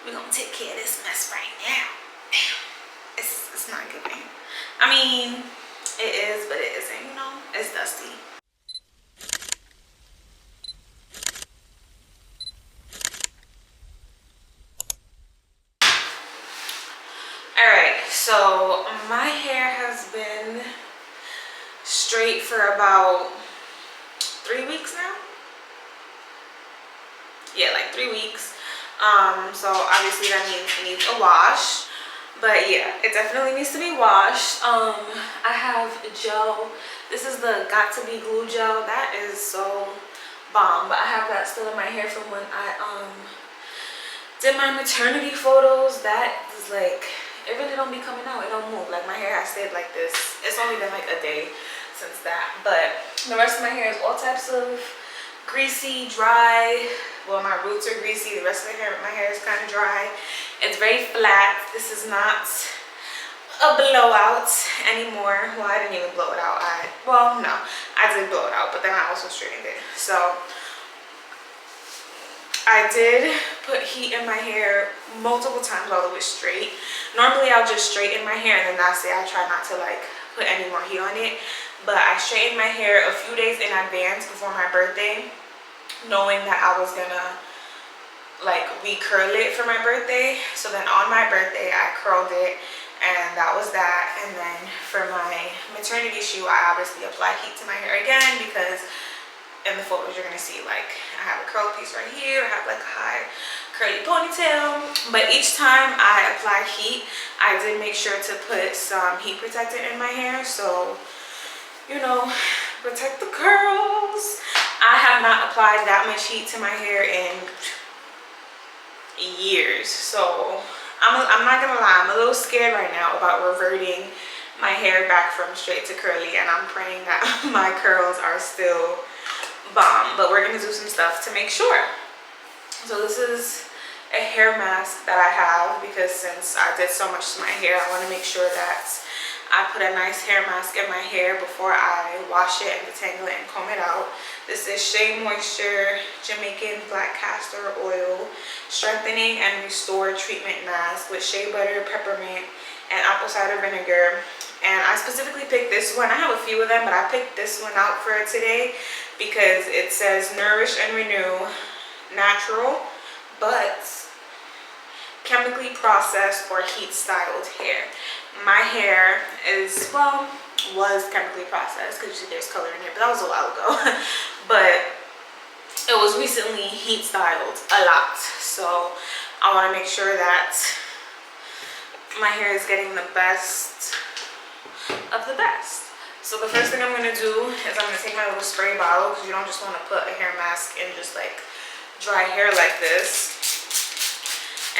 we're gonna take care of this mess right now. It's not giving. I mean, it is, but it isn't, you know? It's dusty. Alright, so my hair has been straight for about 3 weeks now. Yeah, like 3 weeks. So obviously that means it needs a wash. But yeah, it definitely needs to be washed. I have gel. This is the Got To Be Glue gel. That is so bomb. But I have that still in my hair from when I did my maternity photos. That is like, it really don't be coming out. It don't move. Like my hair has stayed like this. It's only been like a day since that. But the rest of my hair is all types of greasy, dry. Well, my roots are greasy. The rest of my hair is kind of dry. It's very flat. This is not a blowout anymore. Well, I didn't even blow it out. Well, no, I did blow it out, but then I also straightened it. So I did put heat in my hair multiple times while it was straight. Normally I'll just straighten my hair and then that's it. I try not to like put any more heat on it. But I straightened my hair a few days in advance before my birthday, knowing that I was gonna like recurl it for my birthday. So then on my birthday I curled it, and that was that. And then for my maternity shoot, I obviously applied heat to my hair again, because in the photos you're gonna see like I have a curl piece right here. I have like a high curly ponytail. But each time I applied heat, I did make sure to put some heat protectant in my hair, so you know, protect the curls. I have not applied that much heat to my hair in years, so I'm not gonna lie, I'm a little scared right now about reverting my hair back from straight to curly, and I'm praying that my curls are still bomb. But we're gonna do some stuff to make sure. So this is a hair mask that I have, because since I did so much to my hair, I want to make sure that I put a nice hair mask in my hair before I wash it and detangle it and comb it out. This is Shea Moisture Jamaican Black Castor Oil Strengthening and Restore Treatment Mask with shea butter, peppermint, and apple cider vinegar. And I specifically picked this one. I have a few of them, but I picked this one out for today because it says Nourish and Renew, natural, but chemically processed or heat styled hair. My hair is, well, was chemically processed, because you see there's color in it, but that was a while ago. But it was recently heat styled a lot, so I want to make sure that my hair is getting the best of the best. So the first thing I'm going to do is I'm going to take my little spray bottle, because you don't just want to put a hair mask in just like dry hair like this.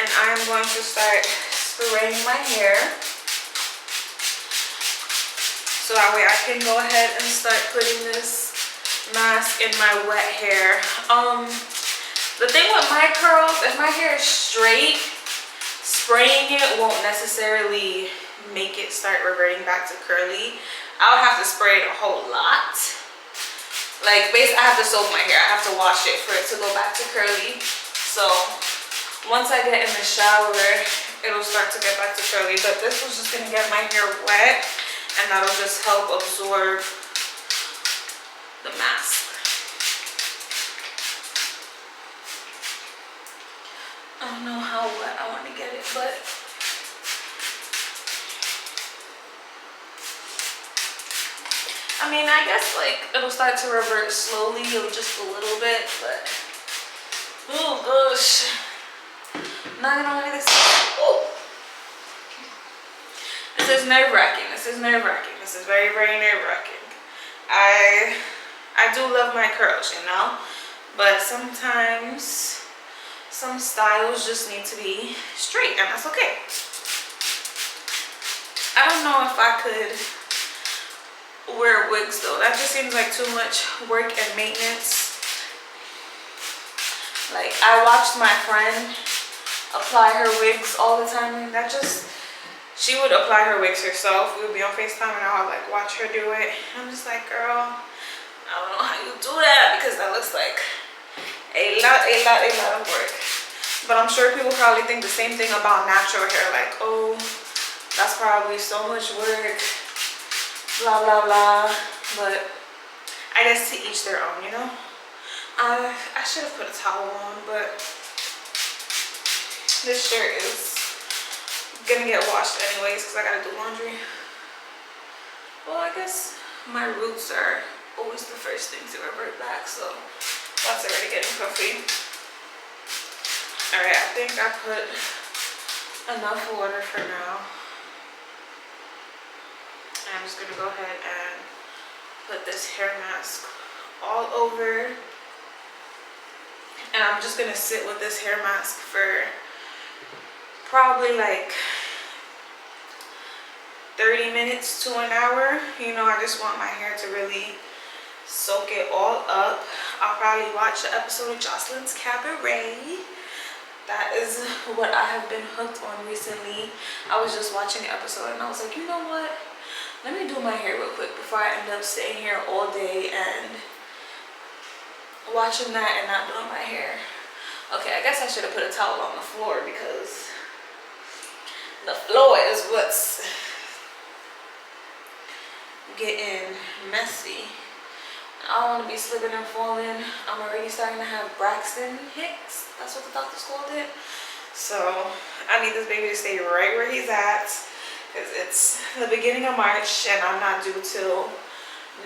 And I'm going to start spraying my hair, so that way I can go ahead and start putting this mask in my wet hair. The thing with my curls, if my hair is straight, spraying it won't necessarily make it start reverting back to curly. I would have to spray it a whole lot. Like basically I have to soak my hair, I have to wash it for it to go back to curly. So once I get in the shower, it'll start to get back to curly. But this was just gonna get my hair wet, and that'll just help absorb the mask. I don't know how wet I want to get it, but I mean, I guess like it'll start to revert slowly, just a little bit, but oh gosh, not gonna lie, this is nerve-wracking. This is nerve-wracking. This is very, very nerve-wracking. I do love my curls, you know, but sometimes some styles just need to be straight, and that's okay. I don't know if I could wear wigs though. That just seems like too much work and maintenance. Like I watched my friend apply her wigs all the time, and that just, she would apply her wigs herself. We would be on FaceTime and I would like watch her do it. I'm just like, girl, I don't know how you do that, because that looks like a lot of work. But I'm sure people probably think the same thing about natural hair, like, oh, that's probably so much work, blah, blah, blah. But I guess to each their own, you know? I should have put a towel on, but this shirt is gonna get washed anyways because I gotta do laundry. Well, I guess my roots are always the first thing to revert back, so that's already getting comfy. Alright, I think I put enough water for now. I'm just gonna go ahead and put this hair mask all over, and I'm just gonna sit with this hair mask for probably like 30 minutes to an hour. You know, I just want my hair to really soak it all up. I'll probably watch an episode of Jocelyn's Cabaret. That is what I have been hooked on recently. I was just watching an episode and I was like, you know what? Let me do my hair real quick before I end up sitting here all day and watching that and not doing my hair. Okay, I guess I should have put a towel on the floor because the floor is what's getting messy. I don't want to be slipping and falling. I'm already starting to have Braxton Hicks. That's what the doctors called it. So I need this baby to stay right where he's at because it's the beginning of March and I'm not due till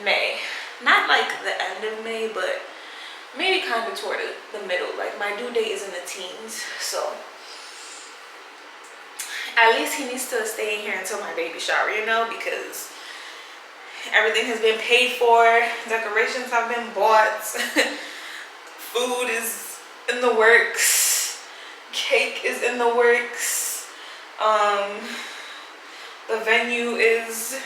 May. Not like the end of May, but maybe kind of toward the middle. Like my due date is in the teens. So at least he needs to stay in here until my baby shower, you know, because everything has been paid for, decorations have been bought, food is in the works, cake is in the works, the venue is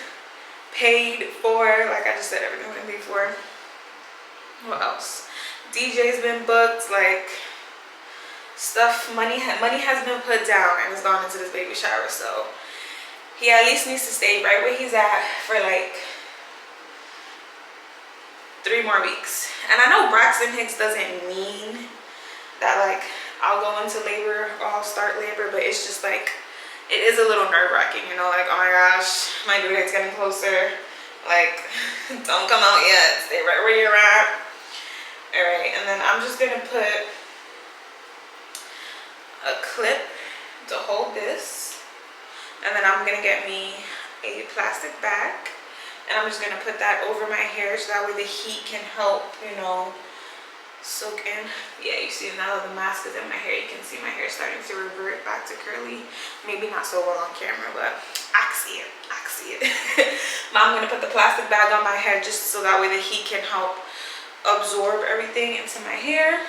paid for, like I just said, everything's been paid for. What else? DJ's been booked, like stuff, money has been put down and has gone into this baby shower, so he at least needs to stay right where he's at for like 3 more weeks. And I know Braxton Hicks doesn't mean that like I'll go into labor or I'll start labor, but it's just like it is a little nerve-wracking, you know, like, oh my gosh, my due date's getting closer, like don't come out yet, stay right where you're at. All right, and then I'm just gonna put a clip to hold this, and then I'm gonna get me a plastic bag and I'm just gonna put that over my hair so that way the heat can help, you know, soak in. Yeah, you see now that the mask is in my hair, you can see my hair starting to revert back to curly. Maybe not so well on camera, but I see it, I see it. Now I'm gonna put the plastic bag on my head just so that way the heat can help absorb everything into my hair.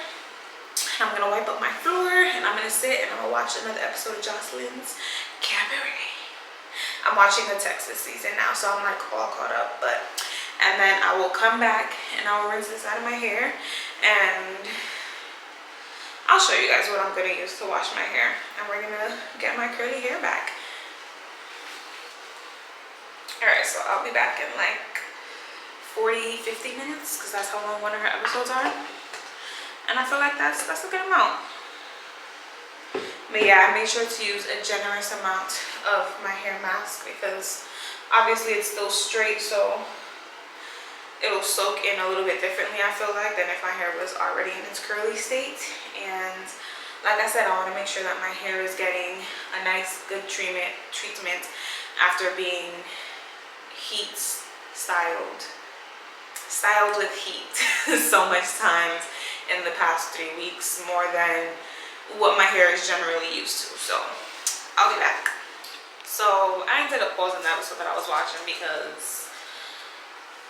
I'm gonna wipe up my floor and I'm gonna sit and I'm gonna watch another episode of Jocelyn's Cabaret. I'm watching the Texas season now, so I'm like all caught up. And then I will come back and I will rinse this out of my hair and I'll show you guys what I'm gonna use to wash my hair, and we're gonna get my curly hair back. All right, so I'll be back in like 40-50 minutes because that's how long one of her episodes are, and I feel like that's a good amount. But yeah, I made sure to use a generous amount of my hair mask because obviously it's still straight, so it'll soak in a little bit differently, I feel like, than if my hair was already in its curly state. And like I said, I want to make sure that my hair is getting a nice, good treatment after being heat styled with heat so much times in the past 3 weeks, more than what my hair is generally used to. So I'll be back. So I ended up pausing the episode that I was watching because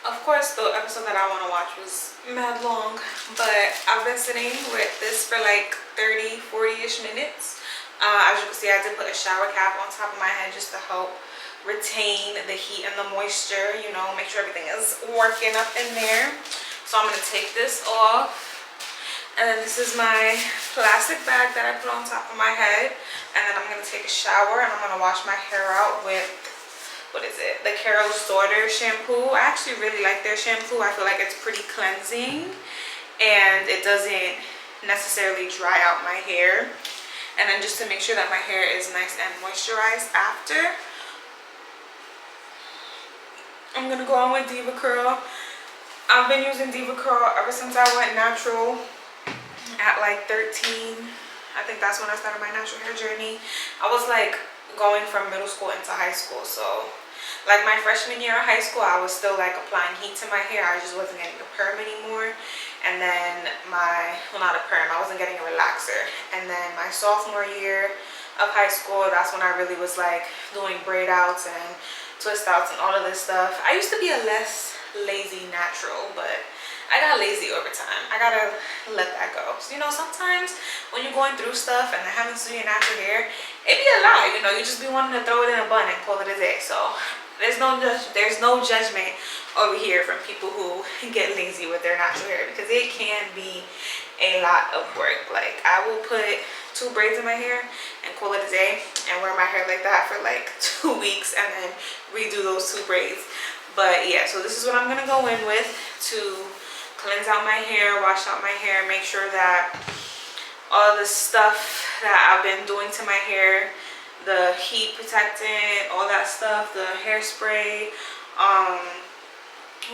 of course the episode that I want to watch was mad long, but I've been sitting with this for like 30-40ish minutes. As you can see, I did put a shower cap on top of my head just to help retain the heat and the moisture, you know, make sure everything is working up in there. So I'm going to take this off. And then this is my plastic bag that I put on top of my head. And then I'm going to take a shower and I'm going to wash my hair out with, what is it? The Carol's Daughter shampoo. I actually really like their shampoo. I feel like it's pretty cleansing and it doesn't necessarily dry out my hair. And then just to make sure that my hair is nice and moisturized after, I'm gonna go on with Diva Curl. I've been using Diva Curl ever since I went natural at like 13. I think that's when I started my natural hair journey. I was like going from middle school into high school, so like my freshman year of high school, I was still like applying heat to my hair. I just wasn't getting a perm anymore. And then well, not a perm, I wasn't getting a relaxer. And then my sophomore year of high school, that's when I really was like doing braid outs and twist outs and all of this stuff. I used to be a less lazy natural, but I got lazy over time. I gotta let that go. So, you know, sometimes when you're going through stuff and having to do your natural hair, it be a lot. You know, you just be wanting to throw it in a bun and call it a day. So there's no judgment over here from people who get lazy with their natural hair, because it can be a lot of work. Like, I will put 2 braids in my hair and call it a day and wear my hair like that for like 2 weeks and then redo those 2 braids. But yeah, so this is what I'm gonna go in with to cleanse out my hair, wash out my hair, make sure that all the stuff that I've been doing to my hair, the heat protectant, all that stuff, the hairspray,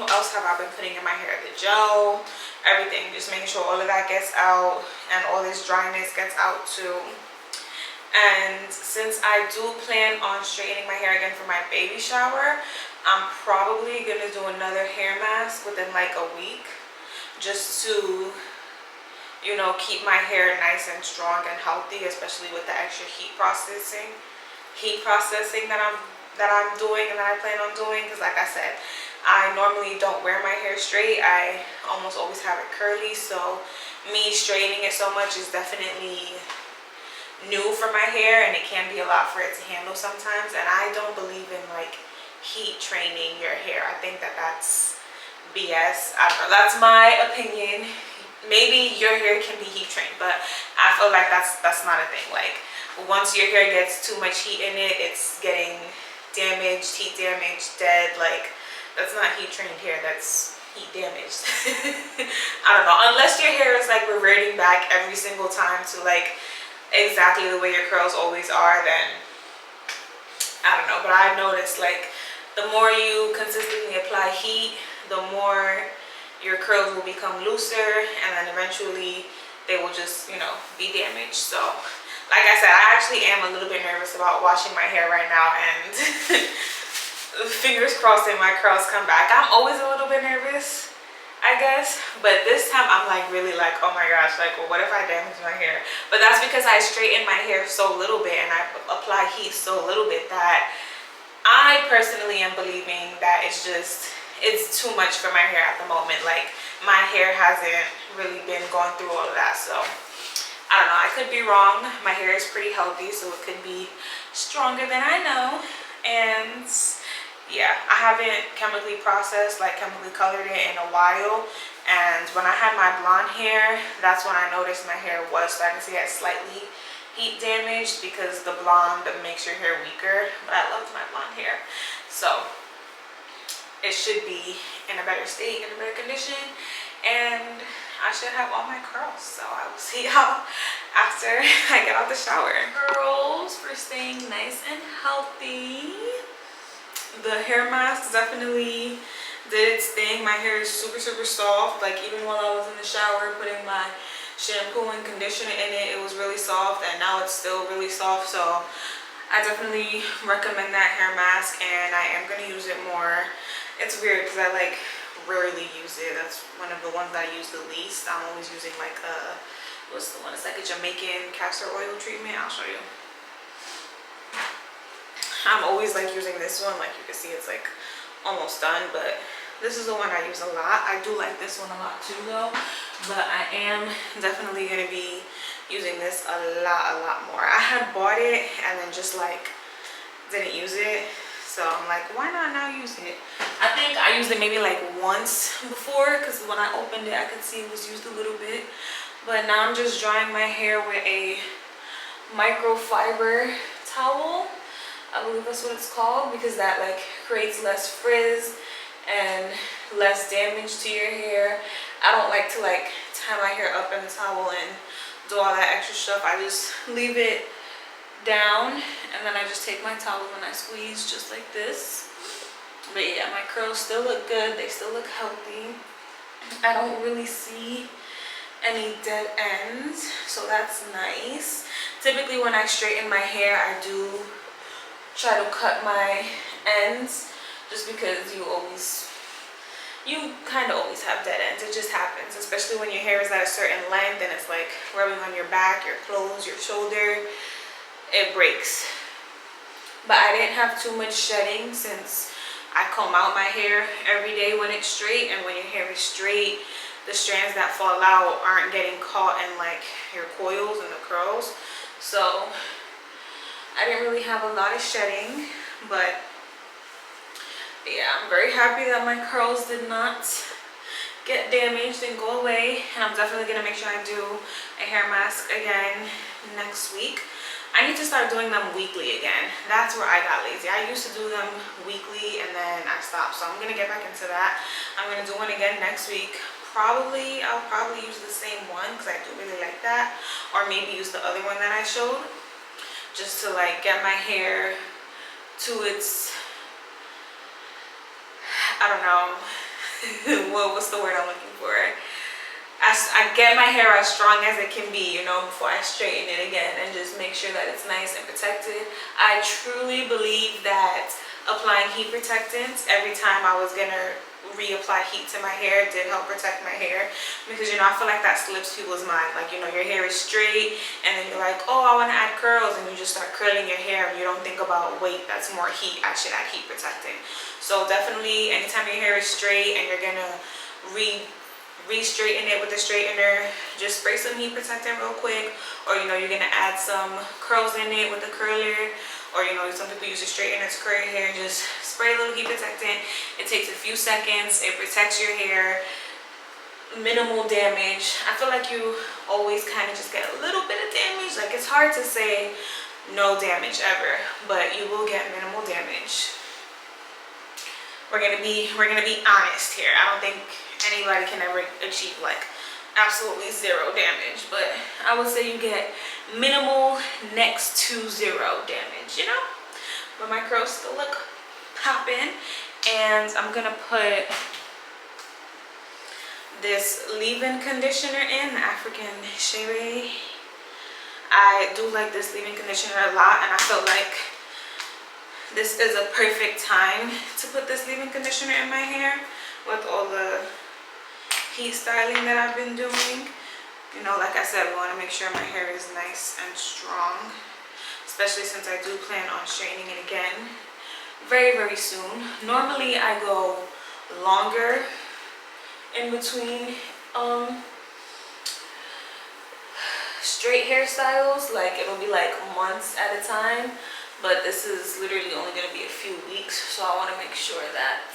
what else have I been putting in my hair? The gel, everything, just making sure all of that gets out and all this dryness gets out too. And since I do plan on straightening my hair again for my baby shower, I'm probably gonna do another hair mask within like a week, just to, you know, keep my hair nice and strong and healthy, especially with the extra heat processing that I'm doing and that I plan on doing. Because like I said, I normally don't wear my hair straight. I almost always have it curly, so me straightening it so much is definitely new for my hair, and it can be a lot for it to handle sometimes. And I don't believe in like heat training your hair. I think that that's BS. I don't know, that's my opinion. Maybe your hair can be heat trained, but I feel like that's not a thing. Like, once your hair gets too much heat in it, it's getting damaged, heat damaged, dead. Like, that's not heat trained hair, that's heat damaged. I don't know, unless your hair is like reverting back every single time to like exactly the way your curls always are, then I don't know. But I noticed like the more you consistently apply heat, the more your curls will become looser, and then eventually they will just, you know, be damaged. So like I said, I actually am a little bit nervous about washing my hair right now, and fingers crossed that my curls come back. I'm always a little bit nervous, I guess, but this time I'm like really like, oh my gosh, like, well, what if I damage my hair? But that's because I straighten my hair so little bit and I apply heat so little bit that I personally am believing that it's too much for my hair at the moment. Like, my hair hasn't really been going through all of that. So I don't know, I could be wrong. My hair is pretty healthy, so it could be stronger than I know. And yeah, I haven't chemically processed, like chemically colored it in a while. And when I had my blonde hair, that's when I noticed my hair was starting to get slightly heat damaged, because the blonde makes your hair weaker. But I loved my blonde hair, so it should be in a better state, in a better condition, and I should have all my curls. So I will see y'all after I get out the shower. Curls for staying nice and healthy. The hair mask definitely did its thing. My hair is super soft. Like, even while I was in the shower putting my shampoo and conditioner in it, it was really soft, and now it's still really soft. So I definitely recommend that hair mask, and I am gonna use it more. It's weird because I like rarely use it. That's one of the ones that I use the least. I'm always using like what's the one? It's like a Jamaican castor oil treatment. I'll show you. I'm always like using this one. Like, you can see it's like almost done, but this is the one I use a lot. I do like this one a lot too though, but I am definitely gonna be using this a lot more. I had bought it and then just like didn't use it, so I'm like, why not now use it? I think I used it maybe like once before, because when I opened it I could see it was used a little bit. But now I'm just drying my hair with a microfiber towel. I believe that's what it's called, because that like creates less frizz and less damage to your hair. I don't like to like tie my hair up in the towel and do all that extra stuff. I just leave it down and then I just take my towel and I squeeze just like this. But yeah, my curls still look good. They still look healthy. I don't really see any dead ends, so that's nice. Typically when I straighten my hair, I do try to cut my ends just because you kind of always have dead ends. It just happens, especially when your hair is at a certain length and it's like rubbing on your back, your clothes, your shoulder. It breaks. But I didn't have too much shedding since I comb out my hair every day when it's straight, and when your hair is straight, the strands that fall out aren't getting caught in like your coils and the curls. So I didn't really have a lot of shedding, but yeah, I'm very happy that my curls did not get damaged and go away. And I'm definitely gonna make sure I do a hair mask again next week. I need to start doing them weekly again. That's where I got lazy. I used to do them weekly and then I stopped. So I'm gonna get back into that. I'm gonna do one again next week. I'll probably use the same one because I do really like that. Or maybe use the other one that I showed. Just to like get my hair to its, I don't know, what's the word I'm looking for? I get my hair as strong as it can be, you know, before I straighten it again and just make sure that it's nice and protected. I truly believe that applying heat protectants every time I was gonna reapply heat to my hair did help protect my hair, because you know, I feel like that slips people's mind. Like, you know, your hair is straight and then you're like, oh, I want to add curls, and you just start curling your hair and you don't think about, wait, that's more heat, I should add heat protectant. So definitely anytime your hair is straight and you're gonna re-straighten it with the straightener, just spray some heat protectant real quick. Or you know, you're gonna add some curls in it with the curler, or you know, some people use a straightener to curl your hair. Just spray a little heat protectant. It takes a few seconds. It protects your hair. Minimal damage. I feel like you always kind of just get a little bit of damage. Like, it's hard to say no damage ever, but you will get minimal damage. We're gonna be honest here. I don't think anybody can ever achieve like absolutely zero damage, but I would say you get minimal next to zero damage, you know. But my curls still look popping, and I'm gonna put this leave-in conditioner in, the African Shea. I do like this leave-in conditioner a lot, and I felt like this is a perfect time to put this leave-in conditioner in my hair with all the heat styling that I've been doing. You know, like I said, we want to make sure my hair is nice and strong, especially since I do plan on straightening it again very, very soon. Normally I go longer in between straight hairstyles, like it'll be like months at a time, but this is literally only going to be a few weeks, so I want to make sure that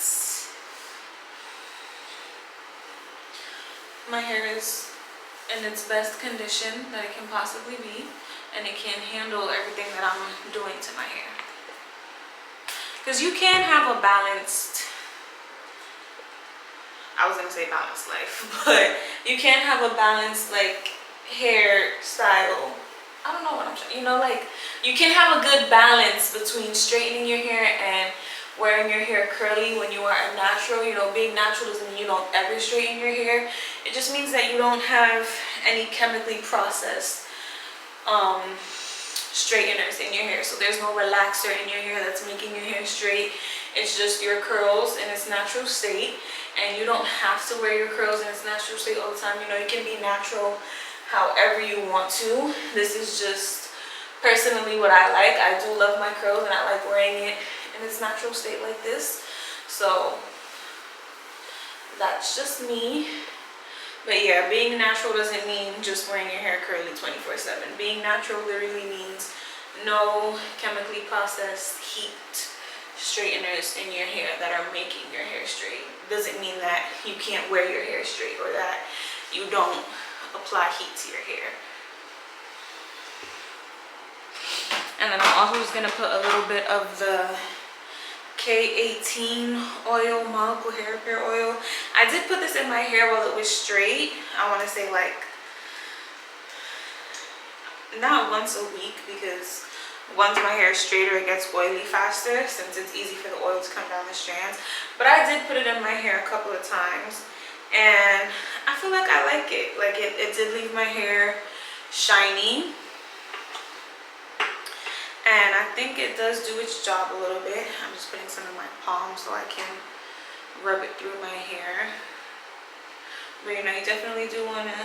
my hair is in its best condition that it can possibly be, and it can handle everything that I'm doing to my hair. Because you can have a balanced, I was gonna say balanced life, but you can have a balanced like hairstyle. I don't know what I'm trying, you know, like you can have a good balance between straightening your hair and wearing your hair curly when you are a natural. You know, being natural doesn't mean you don't ever straighten your hair. It just means that you don't have any chemically processed straighteners in your hair. So there's no relaxer in your hair that's making your hair straight. It's just your curls in its natural state, and you don't have to wear your curls in its natural state all the time. You know, you can be natural however you want to. This is just personally what I like. I do love my curls, and I like wearing it in its natural state like this. So that's just me. But yeah, being natural doesn't mean just wearing your hair curly 24/7. Being natural literally means no chemically processed heat straighteners in your hair that are making your hair straight. Doesn't mean that you can't wear your hair straight or that you don't apply heat to your hair. And then I'm also just gonna put a little bit of the K18 oil, molecule hair repair oil. I did put this in my hair while it was straight. I want to say like not once a week, because once my hair is straighter, it gets oily faster since it's easy for the oil to come down the strands. But I did put it in my hair a couple of times, and I feel like I like it. Like it did leave my hair shiny, and I think it does do its job a little bit. I'm just putting some in my palm so I can rub it through my hair. But you know, you definitely do want to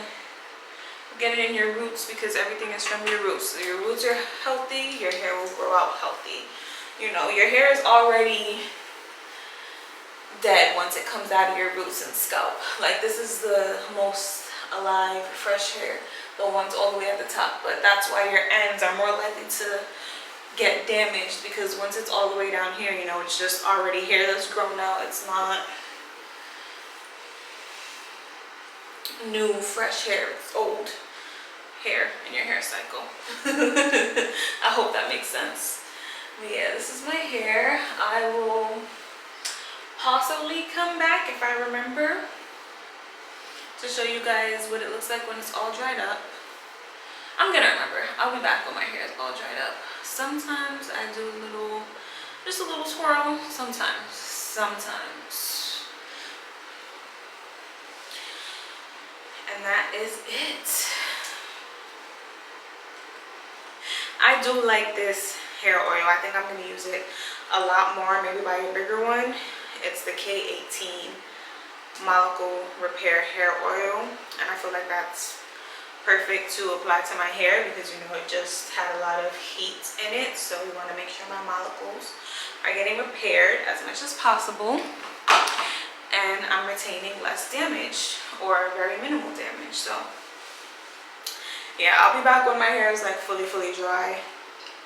get it in your roots, because everything is from your roots. So your roots are healthy, your hair will grow out healthy. You know, your hair is already dead once it comes out of your roots and scalp. Like, this is the most alive, fresh hair, the ones all the way at the top. But that's why your ends are more likely to get damaged, because once it's all the way down here, you know, it's just already hair that's grown out. It's not new, fresh hair. It's old hair in your hair cycle. I hope that makes sense. But yeah, this is my hair. I will possibly come back if I remember to show you guys what it looks like when it's all dried up. I'm gonna remember. I'll be back when my hair is all dried up. Sometimes I do just a little swirl. Sometimes. And that is it. I do like this hair oil. I think I'm gonna use it a lot more, maybe buy a bigger one. It's the K18 Molecule Repair Hair Oil, and I feel like that's perfect to apply to my hair, because you know, it just had a lot of heat in it. So we want to make sure my molecules are getting repaired as much as possible, and I'm retaining less damage, or very minimal damage. So yeah, I'll be back when my hair is like fully dry.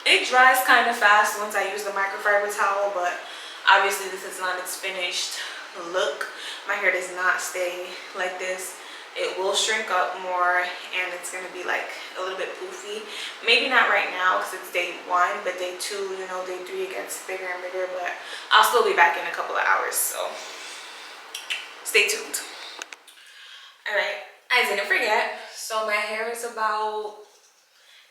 It dries kind of fast once I use the microfiber towel, but obviously this is not its finished look. My hair does not stay like this. It will shrink up more, and it's going to be like a little bit poofy. Maybe not right now because it's day 1, but day 2, you know, day 3 it gets bigger and bigger. But I'll still be back in a couple of hours, so stay tuned. All right, I didn't forget. So my hair is about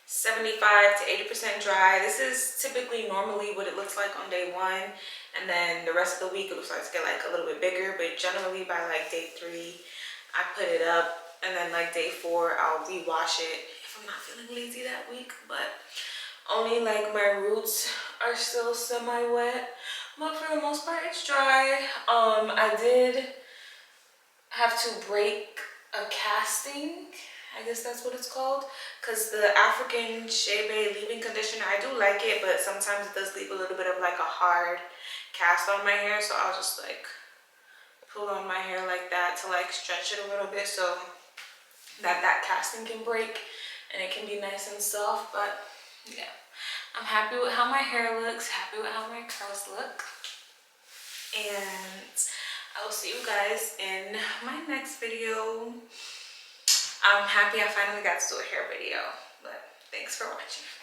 75 to 80% dry. This is typically normally what it looks like on day 1, and then the rest of the week it will start to get like a little bit bigger. But generally by like day 3 I put it up, and then like day 4 I'll rewash it if I'm not feeling lazy that week. But only like my roots are still semi-wet, but for the most part it's dry. I did have to break a casting, I guess that's what it's called, because the African Shea Bay leave-in conditioner, I do like it, but sometimes it does leave a little bit of like a hard cast on my hair. So I'll just like pull on my hair like that to like stretch it a little bit, so that casting can break and it can be nice and soft. But yeah, I'm happy with how my hair looks, happy with how my curls look, and I will see you guys in my next video. I'm happy I finally got to do a hair video, but thanks for watching.